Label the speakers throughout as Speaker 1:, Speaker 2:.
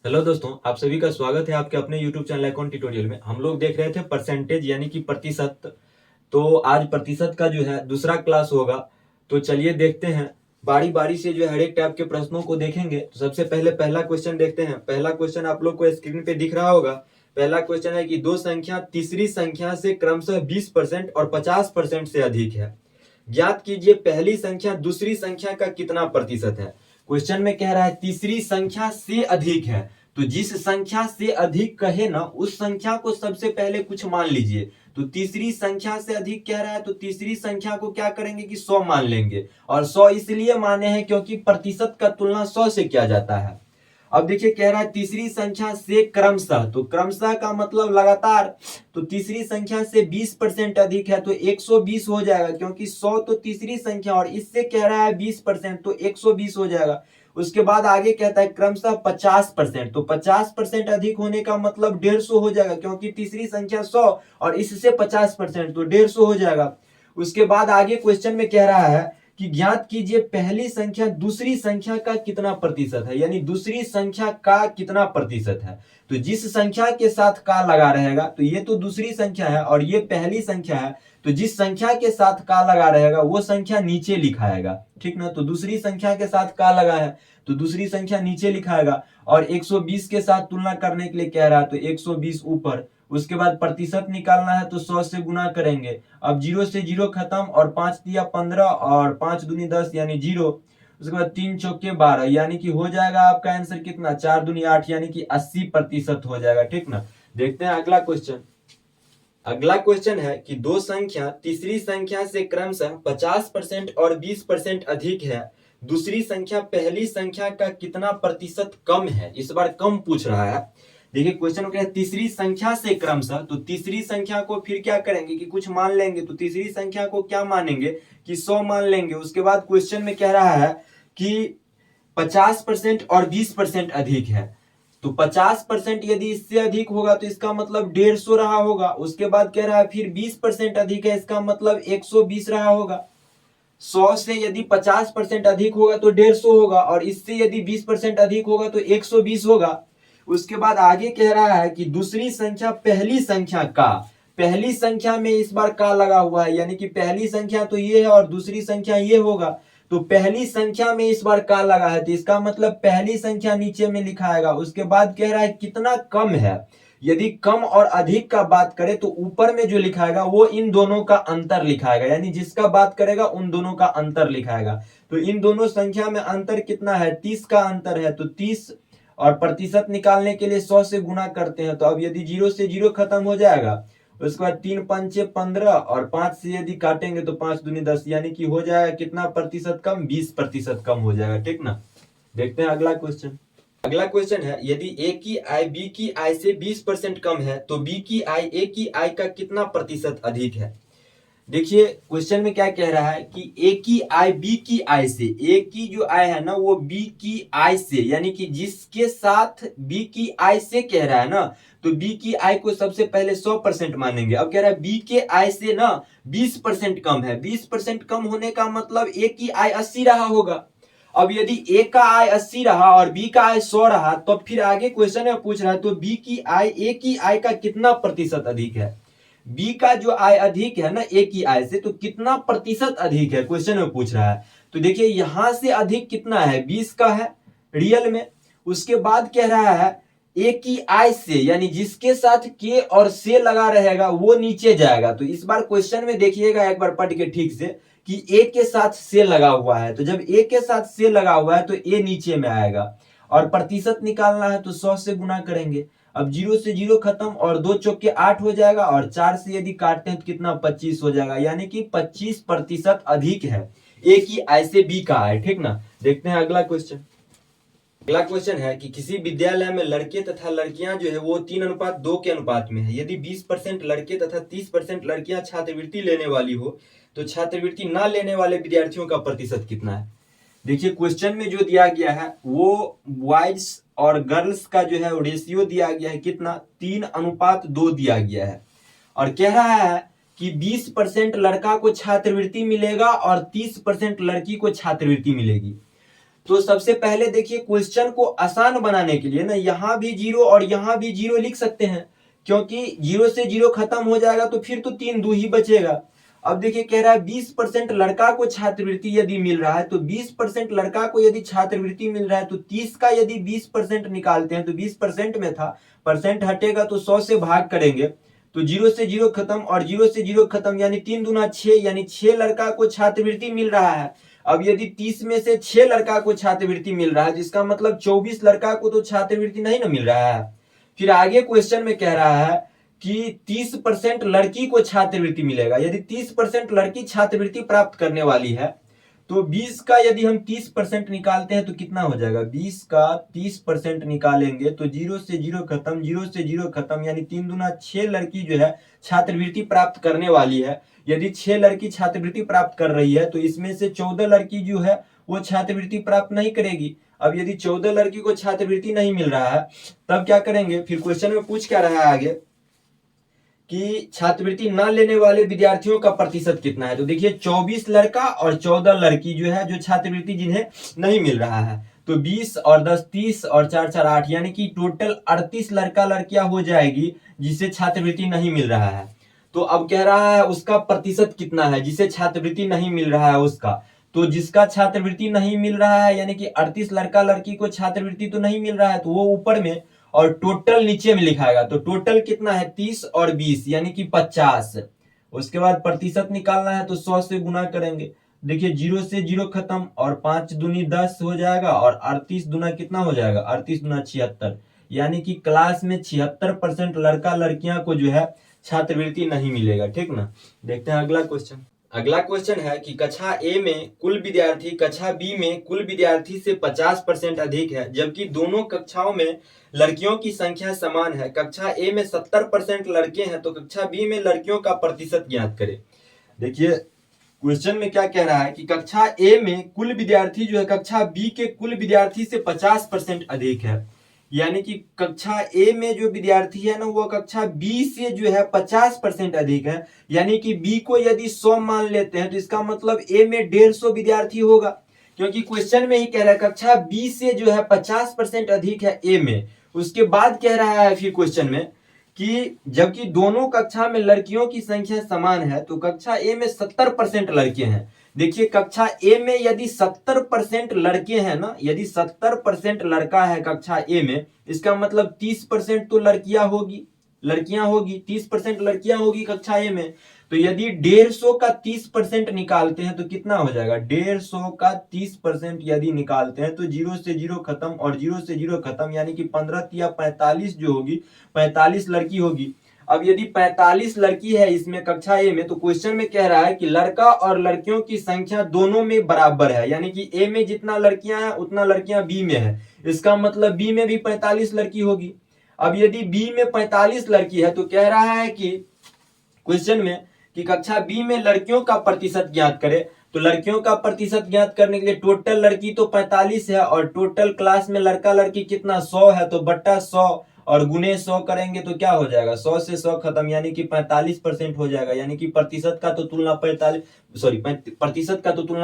Speaker 1: Hello दोस्तों, आप सभी का स्वागत है आपके अपने YouTube चैनल अकाउंट ट्यूटोरियल में। हम लोग देख रहे थे परसेंटेज यानी कि प्रतिशत। तो आज प्रतिशत का जो है दूसरा क्लास होगा। तो चलिए देखते हैं, बारी बारी से जो है हर एक टाइप के प्रश्नों को देखेंगे। तो सबसे पहले पहला क्वेश्चन देखते हैं। पहला क्वेश्चन आप लोग को स्क्रीन पे दिख रहा होगा। पहला क्वेश्चन है कि दो संख्या तीसरी संख्या से क्रमशः 20% और 50% से अधिक है। ज्ञात कीजिए पहली संख्या दूसरी संख्या का कितना प्रतिशत है। क्वेश्चन में कह रहा है तीसरी संख्या से अधिक है, तो जिस संख्या से अधिक कहे ना उस संख्या को सबसे पहले कुछ मान लीजिए। तो तीसरी संख्या से अधिक कह रहा है तो तीसरी संख्या को क्या करेंगे कि 100 मान लेंगे। और 100 इसलिए माने हैं क्योंकि प्रतिशत का तुलना 100 से किया जाता है। अब देखिए कह रहा है तीसरी संख्या से क्रमशः, तो क्रमशः का मतलब लगातार। तो तीसरी संख्या से 20% अधिक है तो 120 हो जाएगा, क्योंकि 100 तो तीसरी संख्या और इससे कह रहा है 20% तो 120 हो जाएगा। उसके बाद आगे कहता है क्रमशः 50%, तो 50% अधिक होने का मतलब 150 हो जाएगा, क्योंकि तीसरी संख्या 100 और इससे 50% तो 150 हो जाएगा। उसके बाद आगे क्वेश्चन में कह रहा है कि ज्ञात कीजिए पहली संख्या दूसरी संख्या का कितना प्रतिशत है, यानी दूसरी संख्या का कितना प्रतिशत है। तो जिस संख्या के साथ का लगा रहेगा, तो ये तो दूसरी संख्या है और ये पहली संख्या है, तो जिस संख्या के साथ का लगा रहेगा वो संख्या नीचे लिखाएगा, ठीक ना। तो दूसरी संख्या के साथ का लगा है तो दूसरी संख्या नीचे लिखाएगा। और 120 के साथ तुलना करने के लिए कह रहा है तो 120 ऊपर। उसके बाद प्रतिशत निकालना है तो 100 से गुना करेंगे। अब 0 से 0 खत्म और 5 दिया 15 और 5 दूनी 10 यानी 0। उसके बाद 3 चौके 12 यानी कि हो जाएगा आपका आंसर कितना, 4 दूनी 8 यानी कि 80% हो जाएगा, ठीक ना। देखते हैं अगला क्वेश्चन। अगला क्वेश्चन है कि दो संख्या तीसरी संख्या से क्रमशः 50% और 20% अधिक है। दूसरी संख्या पहली संख्या का कितना प्रतिशत कम है। इस बार कम पूछ रहा है। देखिए क्वेश्चन में क्या है, तीसरी संख्या से क्रमशः, तो तीसरी संख्या को फिर क्या करेंगे कि कुछ मान लेंगे। तो तीसरी संख्या को क्या मानेंगे कि 100 मान लेंगे। उसके बाद क्वेश्चन में कह रहा है कि 50% और 20% अधिक है। तो 50% यदि इससे अधिक होगा तो इसका मतलब 150 रहा होगा। उसके बाद कह रहा है फिर 20% अधिक है, इसका मतलब 120 रहा होगा। 100 से यदि 50% अधिक होगा तो 150 होगा और इससे यदि 20% अधिक होगा तो 120 होगा। उसके बाद आगे कह रहा है कि दूसरी संख्या पहली संख्या का, पहली संख्या में इस बार का लगा हुआ है, यानी कि पहली संख्या तो ये है और दूसरी संख्या ये होगा। तो पहली संख्या में इस बार का लगा है तो इसका मतलब पहली संख्या नीचे में लिखाएगा। उसके बाद कह रहा है कितना कम है। यदि कम और अधिक का बात करें तो ऊपर में जो लिखाएगा वो इन दोनों का अंतर लिखाएगा, यानी जिसका बात करेगा उन दोनों का अंतर लिखाएगा। तो इन दोनों संख्या में अंतर कितना है, 30 का अंतर है। तो 30 और प्रतिशत निकालने के लिए 100 से गुना करते हैं। तो अब यदि 0 से 0 खत्म हो जाएगा। उसके बाद 3 पंचे 15 और 5 से यदि काटेंगे तो 5 दूनी 10 यानी कि हो जाएगा कितना प्रतिशत कम, 20% कम हो जाएगा, ठीक ना। देखते हैं अगला क्वेश्चन। अगला क्वेश्चन है यदि ए की आय बी की आय से 20% कम है तो बी की आय ए की आय का कितना प्रतिशत अधिक है। देखिए क्वेश्चन में क्या कह रहा है कि ए की आय बी की आय से, ए की जो आय है ना वो बी की आय से, यानी कि जिसके साथ बी की आय से कह रहा है ना, तो बी की आय को सबसे पहले 100% मानेंगे। अब कह रहा है बी के आय से ना 20% कम है। 20% कम होने का मतलब ए की आय 80 रहा होगा। अब यदि ए का आय 80 रहा और बी का आय 100 रहा तो फिर आगे क्वेश्चन में पूछ रहा है तो बी की आय ए की आय का कितना प्रतिशत अधिक है। बी का जो आय अधिक है ना ए की आय से, तो कितना प्रतिशत अधिक है क्वेश्चन में पूछ रहा है। तो देखिए यहां से अधिक कितना है, 20 का है रियल में। उसके बाद कह रहा है ए की आय से, यानी जिसके साथ के और से लगा रहेगा वो नीचे जाएगा। तो इस बार क्वेश्चन में देखिएगा एक बार पढ़ के ठीक से कि ए के साथ से लगा हुआ है, तो जब ए के साथ से लगा हुआ है तो ए नीचे में आएगा। और प्रतिशत निकालना है तो 100 से गुना करेंगे। अब 0 से 0 खत्म और 2 चौके 8 हो जाएगा और 4 से यदि काटते हैं तो कितना 25 हो जाएगा, यानी कि 25% अधिक है ए की आय से बी का आय, ठीक ना। देखते हैं अगला क्वेश्चन। अगला क्वेश्चन है कि किसी विद्यालय में लड़के तथा लड़कियां जो है वो 3:2 के अनुपात में है। यदि 20% लड़के तथा 30% लड़कियां छात्रवृत्ति लेने वाली हो तो छात्रवृत्ति ना लेने वाले विद्यार्थियों का प्रतिशत कितना है। देखिए क्वेश्चन में जो दिया गया है वो बॉयज और गर्ल्स का जो है रेशियो दिया गया है कितना, 3:2 दिया गया है। और कह रहा है कि 20% लड़का को छात्रवृत्ति मिलेगा और 30% लड़की को छात्रवृत्ति मिलेगी। तो सबसे पहले देखिए क्वेश्चन को आसान बनाने के लिए ना यहां भी 0 और यहां भी 0 लिख सकते हैं, क्योंकि 0 से 0 खत्म हो जाएगा तो फिर तो 3 2 ही बचेगा। अब देखिए कह रहा है 20% लड़का को छात्रवृत्ति यदि मिल रहा है, तो 20% लड़का को यदि छात्रवृत्ति मिल रहा है तो 30 का यदि 20% निकालते हैं तो 20% में था, परसेंट हटेगा तो 100 से भाग करेंगे तो 0 से 0 खत्म और 0 से 0 खत्म, यानी 3 दूना 6, यानी 6 लड़का को छात्रवृत्ति मिल रहा है। अब यदि 30 में से 6 लड़का को छात्रवृत्ति मिल रहा है, जिसका मतलब 24 लड़का को तो छात्रवृत्ति नहीं ना मिल रहा है। फिर आगे क्वेश्चन में कह रहा है कि 30% लड़की को छात्रवृत्ति मिलेगा। यदि 30% लड़की छात्रवृत्ति प्राप्त करने वाली है तो 20 का यदि हम 30% निकालते हैं तो कितना हो जाएगा, 20 का 30% निकालेंगे तो 0 से 0 खत्म, 0 से 0 खत्म, यानी 3 दूना 6 लड़की जो है छात्रवृत्ति प्राप्त करने वाली है। यदि 6 लड़की छात्रवृत्ति प्राप्त कर रही है तो इसमें से 14 लड़की जो है वो छात्रवृत्ति प्राप्त नहीं करेगी। अब यदि 14 लड़की को छात्रवृत्ति नहीं मिल रहा है तब क्या करेंगे, फिर क्वेश्चन में पूछ क्या रहा है आगे कि छात्रवृत्ति न लेने वाले विद्यार्थियों का प्रतिशत कितना है। तो देखिए 24 लड़का और 14 लड़की जो है जो छात्रवृत्ति जिन्हें नहीं मिल रहा है, तो 20 और 10 30 और 4 4 8, यानी कि टोटल 38 लड़का लड़कियां हो जाएगी जिसे छात्रवृत्ति नहीं मिल रहा है। तो अब कह रहा है उसका प्रतिशत कितना है जिसे छात्रवृत्ति नहीं मिल रहा है उसका। तो जिसका छात्रवृत्ति नहीं मिल रहा है यानी कि 38 लड़का लड़की को छात्रवृत्ति तो नहीं मिल रहा है तो वो ऊपर में और टोटल नीचे में लिखाएगा। तो टोटल कितना है 30 और 20 यानी कि 50। उसके बाद प्रतिशत निकालना है तो 100 से गुना करेंगे। देखिए 0 से 0 खत्म और 5 दूनी 10 हो जाएगा और 38 दूना कितना हो जाएगा, 38 दूना 76, यानी कि क्लास में 76% लड़का लड़कियां को जो है छात्रवृत्ति नहीं मिलेगा। ठीक ना। देखते हैं अगला क्वेश्चन। अगला क्वेश्चन है कि कक्षा ए में कुल विद्यार्थी कक्षा बी में कुल विद्यार्थी से 50% अधिक है, जबकि दोनों कक्षाओं में लड़कियों की संख्या समान है। कक्षा ए में 70% लड़के हैं तो कक्षा बी में लड़कियों का प्रतिशत ज्ञात करें। देखिए क्वेश्चन में क्या कह रहा है कि कक्षा ए में कुल विद्यार्थी जो है कक्षा बी के कुल विद्यार्थी से 50% अधिक है, यानी कि कक्षा ए में जो विद्यार्थी है ना वो कक्षा बी से जो है 50% अधिक है, यानी कि बी को यदि 100 मान लेते हैं तो इसका मतलब ए में 150 विद्यार्थी होगा, क्योंकि क्वेश्चन में ही कह रहा है कक्षा बी से जो है 50% अधिक है ए में। उसके बाद कह रहा है फिर क्वेश्चन में कि जबकि दोनों कक्षा में लड़कियों की संख्या समान है तो कक्षा ए में 70% लड़के हैं। देखिए कक्षा ए में यदि 70% लड़के हैं ना, यदि 70% लड़का है कक्षा ए में, इसका मतलब 30% तो लड़कियां होगी 30% लड़कियां होगी कक्षा ए में। तो यदि 150 का 30% निकालते हैं तो कितना हो जाएगा, 150 का 30% यदि निकालते हैं तो 0 से 0 खत्म और 0 से 0 खत्म, यानी कि 15 या 45 जो होगी 45 लड़की होगी। अब यदि 45 लड़की है इसमें कक्षा ए में तो क्वेश्चन में कह रहा है कि लड़का और लड़कियों की संख्या दोनों में बराबर है, यानी कि ए में जितना लड़कियां हैं उतना लड़कियां बी में है। इसका मतलब बी में भी 45 लड़की होगी। अब यदि बी में 45 लड़की है तो कह रहा है कि क्वेश्चन में कि कक्षा बी में लड़कियों का प्रतिशत ज्ञात करें। तो लड़कियों का प्रतिशत ज्ञात करने के लिए टोटल लड़की तो 45 है और टोटल क्लास में लड़का लड़की कितना 100 है, तो बट्टा 100 और गुने 100 करेंगे तो क्या हो जाएगा, 100 से 100 खत्म, यानी कि 45% हो जाएगा। यानी कि प्रतिशत का तो तुलना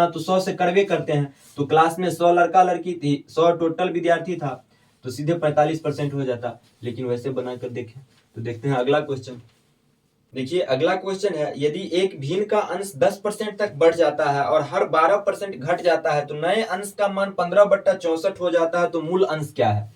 Speaker 1: 100 से करवे करते हैं। तो क्लास में 100 लड़का लड़की थी, 100 टोटल विद्यार्थी था तो सीधे 45% हो जाता। लेकिन वैसे बनाकर देखें तो देखते हैं अगला क्वेश्चन। देखिए अगला क्वेश्चन है, यदि एक भिन्न का अंश 10% तक बढ़ जाता है और हर 12% घट जाता है तो नए अंश का मान 15/64 हो जाता है, तो मूल अंश क्या है।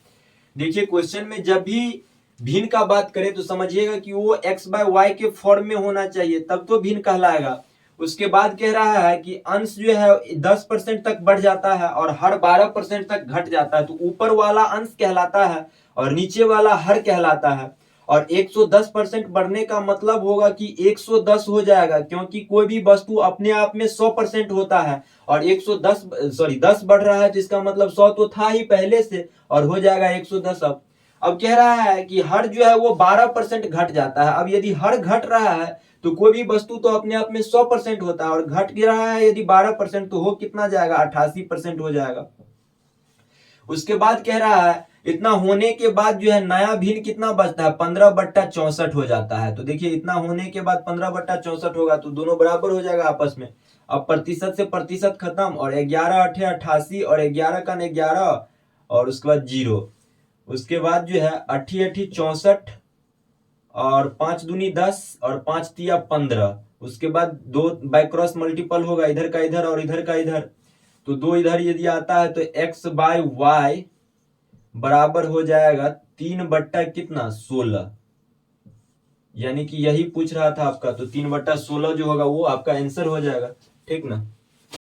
Speaker 1: देखिए क्वेश्चन में जब भी भिन्न का बात करें तो समझिएगा कि वो x/y के फॉर्म में होना चाहिए, तब तो भिन्न कहलाएगा। उसके बाद कह रहा है कि अंश जो है 10% तक बढ़ जाता है और हर 12% तक घट जाता है, तो ऊपर वाला अंश कहलाता है और नीचे वाला हर कहलाता है। और 110% बढ़ने का मतलब होगा कि 110 हो जाएगा, क्योंकि कोई भी वस्तु अपने आप में 100% होता है और 10 बढ़ रहा है तो इसका मतलब 100 तो था ही पहले से और हो जाएगा 110। अब कह रहा है कि हर जो है वो 12% घट जाता है। अब यदि हर घट रहा है तो कोई भी वस्तु तो अपने आप में 100% होता है और घट रहा है यदि 12% तो हो कितना जाएगा, 88% हो जाएगा। उसके बाद कह रहा है इतना होने के बाद जो है नया भिन्न कितना बचता है, 15/64 हो जाता है। तो देखिए इतना होने के बाद 15/64 होगा तो दोनों बराबर हो जाएगा आपस में। अब प्रतिशत से प्रतिशत खत्म, और 11 8 88 और 11 का 11 और उसके बाद 0। उसके बाद जो है 8 8 64 और 5 दूनी 10 और 5 तिया 15। उसके बाद 2 बाय क्रॉस मल्टीपल होगा, इधर का इधर और इधर का इधर, तो 2 इधर यदि आता है तो x बाय वाई बराबर हो जाएगा 3 बट्टा कितना 16। यानी कि यही पूछ रहा था आपका, तो 3 बट्टा 16 जो होगा वो आपका आंसर हो जाएगा, ठीक ना।